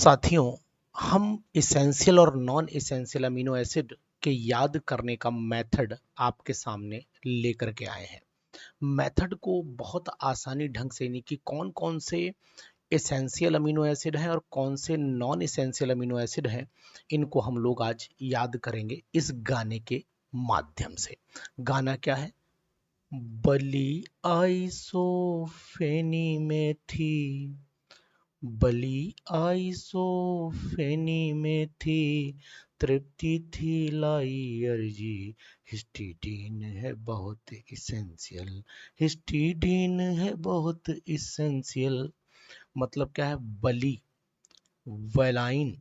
साथियों, हम इसेंशियल और नॉन इसेंशियल अमीनो एसिड के याद करने का मेथड आपके सामने लेकर के आए हैं। मेथड को बहुत आसानी ढंग से, यानी कि कौन कौन से इसेंशियल अमीनो एसिड हैं और कौन से नॉन इसेंशियल अमीनो एसिड हैं, इनको हम लोग आज याद करेंगे इस गाने के माध्यम से। गाना क्या है? बली आई सो फेनी में थी, बली आई सो फेनी में थी, तृप्ति थी लाई अर्जी, हिस्टीडीन है बहुत इसेंशियल, हिस्टीडीन है बहुत इसेंशियल। मतलब क्या है? बली, वेलाइन,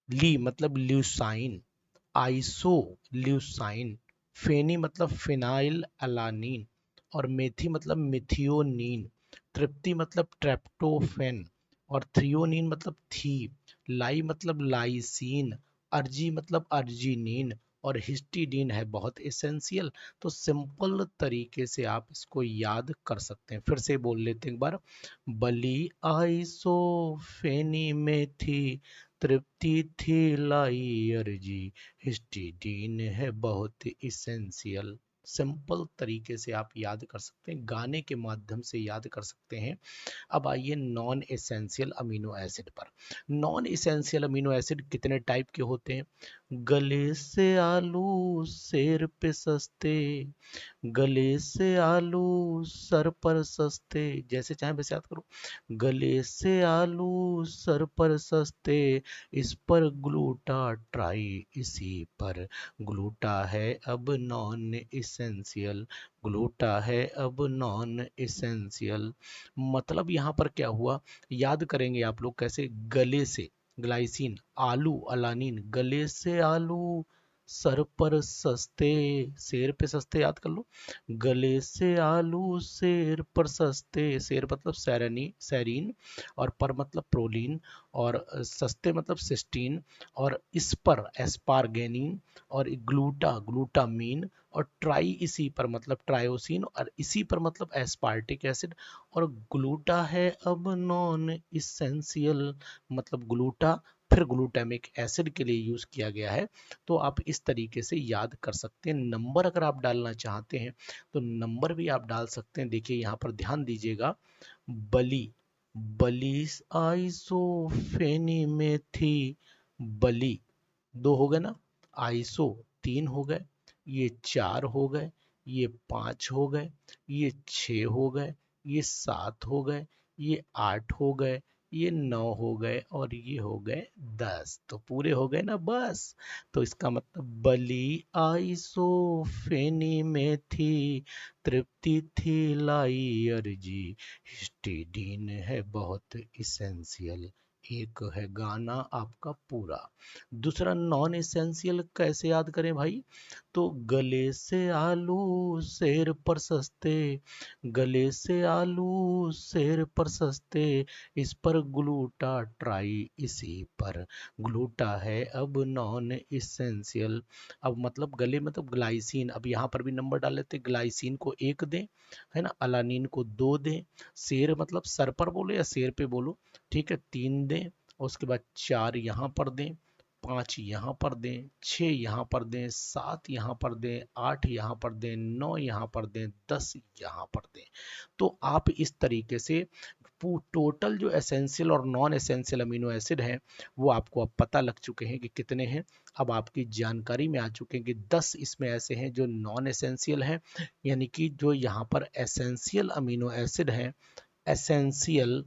ली मतलब ल्यूसाइन, आइसो ल्यूसाइन, फेनी मतलब फिनाइल अलानीन, और मेथी मतलब मिथियोनीन, तृप्ति मतलब ट्रेप्टोफेन, और थ्रियोनीन मतलब थी, लाई मतलब लाइसीन, अर्जी मतलब अर्जिनीन, और हिस्टीडीन है बहुत एसेंशियल। तो सिंपल तरीके से आप इसको याद कर सकते हैं। फिर से बोल लेते हैं एक बार। बली आइसो फेनी में थी, तृप्ति थी लाई अर्जी, हिस्टीडीन है बहुत इसेंशियल। सिंपल तरीके से आप याद कर सकते हैं, गाने के माध्यम से याद कर सकते हैं। अब आइए नॉन एसेंशियल अमीनो एसिड पर। नॉन एसेंशियल अमीनो एसिड कितने टाइप के होते हैं? गले से आलू शेर पे सस्ते, गले से आलू सर पर सस्ते, जैसे चाहे वैसे याद करो। गले से आलू सर पर सस्ते, इस पर ग्लूटा ट्राई, इसी पर ग्लूटा है अब नॉन इसेंशियल, ग्लूटा है अब नॉन इसेंशियल। मतलब यहाँ पर क्या हुआ, याद करेंगे आप लोग कैसे? गले से ग्लाइसिन, आलू अलानीन, गले से आलू सर पर सस्ते, शेर पे सस्ते याद कर लो। गले से आलू शेर पर सस्ते, शेर मतलब सैरनी सैरीन, और पर मतलब प्रोलीन, और सस्ते मतलब सिस्टीन, और इस पर एस्पारगेनिन, और ग्लूटा ग्लूटामीन, और ट्राई इसी पर मतलब ट्रायोसिन, और इसी पर मतलब एस्पार्टिक एसिड, और ग्लूटा है अब नॉन इसेंशियल, मतलब ग्लूटा फिर ग्लूटामिक एसिड के लिए यूज किया गया है। तो आप इस तरीके से याद कर सकते हैं। नंबर अगर आप डालना चाहते हैं तो नंबर भी आप डाल सकते हैं। देखिए यहाँ पर ध्यान दीजिएगा। बली, बली आइसो फेनी में थी, बली दो हो गए ना, आइसो तीन हो गए, ये चार हो गए, ये पांच हो गए, ये छह हो गए, ये सात हो गए, ये आठ हो गए, ये नौ हो गए, और ये हो गए 10। तो पूरे हो गए ना बस। तो इसका मतलब बली आई सो फेनी में थी, तृप्ति थी लाई अर्जी, हिस्टीडीन है बहुत इसेंशियल। एक है गाना आपका पूरा। दूसरा नॉन एसेंशियल कैसे याद करें भाई? तो गले से आलू शेर पर सस्ते, गले से आलू शेर पर सस्ते, इस पर ग्लूटा ट्राई, इसी पर ग्लूटा है अब नॉन इसेंशियल। अब मतलब गले मतलब ग्लाइसिन, अब यहाँ पर भी नंबर डाल लेते, ग्लाइसिन को एक दें, है ना, अलानीन को दो दें, शेर मतलब सर पर बोलो या शेर पे बोलो, ठीक है, तीन दें, और उसके बाद चार यहाँ पर दें, पाँच यहाँ पर दें, छः यहाँ पर दें, सात यहाँ पर दें, आठ यहाँ पर दें, नौ यहाँ पर दें, 10 यहाँ पर दें। तो आप इस तरीके से टोटल जो एसेंशियल और नॉन एसेंशियल अमीनो एसिड हैं वो आपको अब पता लग चुके हैं कि कितने हैं। अब आपकी जानकारी में आ चुके हैं कि 10 इसमें ऐसे हैं जो नॉन एसेंशियल हैं, यानी कि जो यहाँ पर एसेंशियल अमीनो एसिड हैं, एसेंशियल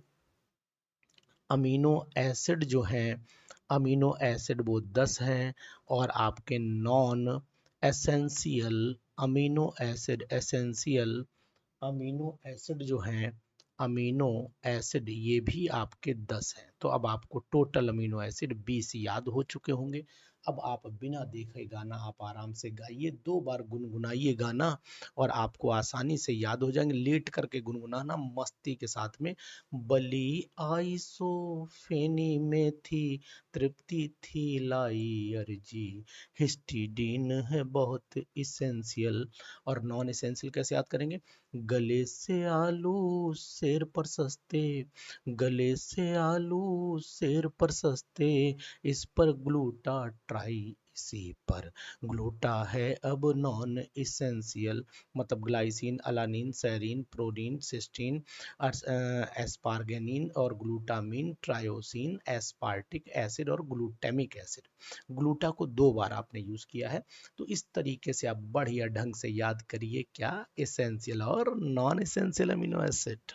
अमीनो एसिड जो हैं, अमीनो एसिड वो 10 हैं, और आपके non essential amino acid, essential amino acid जो हैं, अमीनो एसिड ये भी आपके 10 हैं। तो अब आपको टोटल अमीनो एसिड 20 याद हो चुके होंगे। अब आप बिना देखे गाना आप आराम से गाइए, 2 बार गुनगुनाइए गाना, और आपको आसानी से याद हो जाएंगे। लेट करके गुनगुनाना मस्ती के साथ में। बली आई सो फेनी में थी, तृप्ति थी लाई अर्जी, हिस्टीडीन है बहुत इसेंशियल। और नॉन इसेंशियल कैसे याद करेंगे? गले से आलू शेर पर सस्ते, गले से आलू शेर पर सस्ते, इस पर ग्लूटा ट्राई, इसी पर ग्लूटा है अब नॉन इसेंशियल। मतलब glycine, alanine, serine, proline, cysteine, asparagine और ग्लूटामिन, ट्रायोसिन, एस्पार्टिक एसिड और ग्लूटामिक एसिड। ग्लूटा को 2 बार आपने यूज किया है। तो इस तरीके से आप बढ़िया ढंग से याद करिए क्या, इसेंशियल और नॉन इसेंशियल अमीनो एसिड।